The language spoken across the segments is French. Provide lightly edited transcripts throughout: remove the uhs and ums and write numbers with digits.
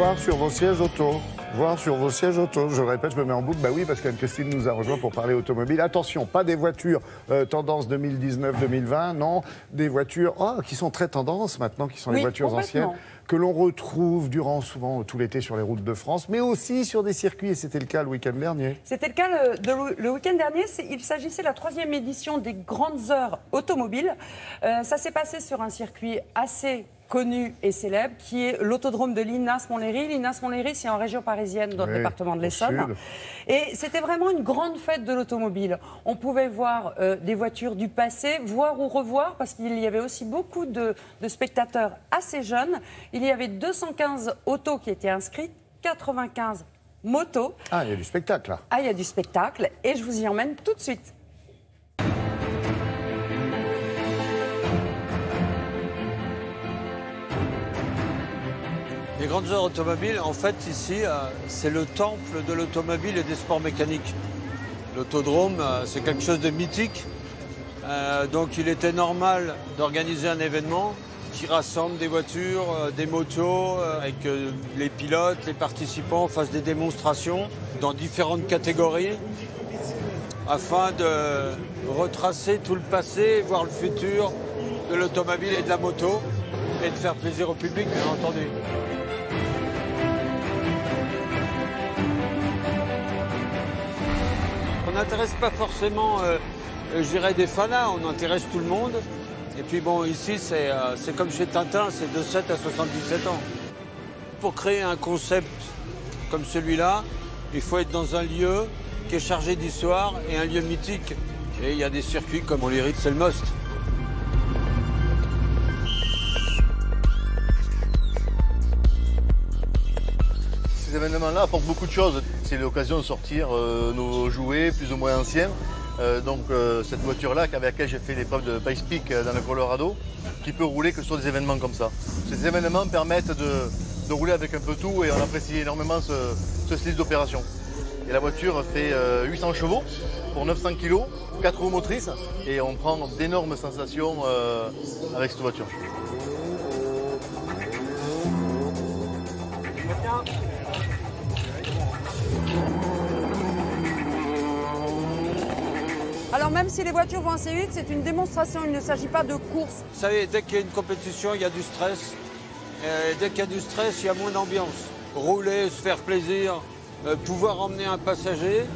voir sur vos sièges auto. Voir sur vos sièges auto. Je le répète, je me mets en boucle. Bah oui, parce qu'Anne-Christine nous a rejoint pour parler automobile. Attention, pas des voitures tendance 2019-2020, non, des voitures qui sont très tendance maintenant, qui sont les voitures anciennes, que l'on retrouve durant souvent tout l'été sur les routes de France, mais aussi sur des circuits, et c'était le cas le week-end dernier. C'était le cas le week-end dernier. Il s'agissait de la 3e édition des Grandes Heures automobiles. Ça s'est passé sur un circuit assez connu et célèbre, qui est l'autodrome de Linas-Montlhéry. Linas-Montlhéry, c'est en région parisienne, dans le département de l'Essonne. Et c'était vraiment une grande fête de l'automobile. On pouvait voir des voitures du passé, voir ou revoir, parce qu'il y avait aussi beaucoup de spectateurs assez jeunes. Il y avait 215 autos qui étaient inscrites, 95 motos. Ah, il y a du spectacle, là. Ah, il y a du spectacle, et je vous y emmène tout de suite. Les Grandes Heures automobiles, en fait, ici, c'est le temple de l'automobile et des sports mécaniques. L'autodrome, c'est quelque chose de mythique. Donc, il était normal d'organiser un événement qui rassemble des voitures, des motos, avec les pilotes, les participants fassent des démonstrations dans différentes catégories, afin de retracer tout le passé, voir le futur de l'automobile et de la moto, et de faire plaisir au public, bien entendu. On n'intéresse pas forcément, je dirais, des fanas, on intéresse tout le monde. Et puis bon, ici, c'est comme chez Tintin, c'est de 7 à 77 ans. Pour créer un concept comme celui-là, il faut être dans un lieu qui est chargé d'histoire et un lieu mythique. Et il y a des circuits comme Montlhéry, c'est le must. Ces événements-là apportent beaucoup de choses. C'est l'occasion de sortir nos jouets plus ou moins anciens. Cette voiture-là, avec laquelle j'ai fait l'épreuve de Pikes Peak dans le Colorado, qui peut rouler que sur des événements comme ça. Ces événements permettent de rouler avec un peu tout et on apprécie énormément ce style d'opération. Et la voiture fait 800 chevaux pour 900 kg, 4 roues motrices et on prend d'énormes sensations avec cette voiture. Alors même si les voitures vont assez vite, c'est une démonstration, il ne s'agit pas de course. Vous savez, dès qu'il y a une compétition, il y a du stress. Et dès qu'il y a du stress, il y a moins d'ambiance. Rouler, se faire plaisir, pouvoir emmener un passager,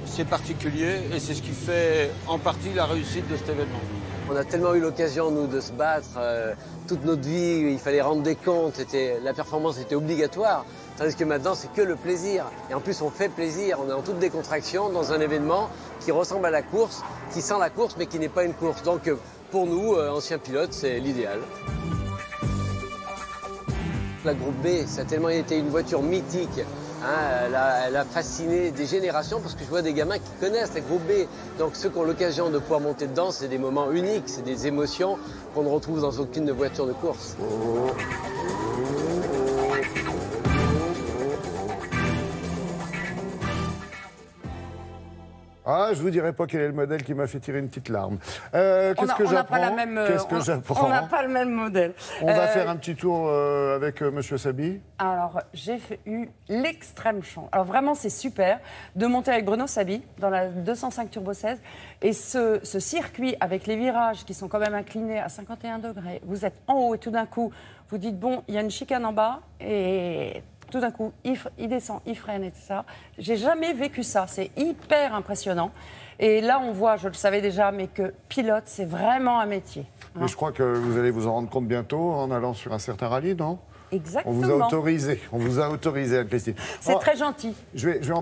c'est particulier et c'est ce qui fait en partie la réussite de cet événement. On a tellement eu l'occasion, nous, de se battre toute notre vie, il fallait rendre des comptes, la performance était obligatoire, tandis que maintenant, c'est que le plaisir. Et en plus, on fait plaisir, on est en toute décontraction dans un événement qui ressemble à la course, qui sent la course, mais qui n'est pas une course. Donc, pour nous, anciens pilotes, c'est l'idéal. La Groupe B, ça a tellement été une voiture mythique. Elle a fasciné des générations parce que je vois des gamins qui connaissent la Groupe B. Donc ceux qui ont l'occasion de pouvoir monter dedans, c'est des moments uniques, c'est des émotions qu'on ne retrouve dans aucune voiture de course. Ah, je vous dirai pas quel est le modèle qui m'a fait tirer une petite larme. Qu'est-ce que j'apprends? On n'a pas le même modèle. On va faire un petit tour avec Monsieur Saby. Alors, j'ai eu l'extrême chance. Alors vraiment, c'est super de monter avec Bruno Saby dans la 205 Turbo 16. Et ce circuit avec les virages qui sont quand même inclinés à 51 degrés. Vous êtes en haut et tout d'un coup, vous dites, bon, il y a une chicane en bas et... Tout d'un coup, il descend, il freine et tout ça. J'ai jamais vécu ça. C'est hyper impressionnant. Et là, on voit, je le savais déjà, mais que pilote, c'est vraiment un métier. Mais je crois que vous allez vous en rendre compte bientôt en allant sur un certain rallye, non? Exactement. On vous a autorisé, Anne-Christine. C'est très gentil. Je vais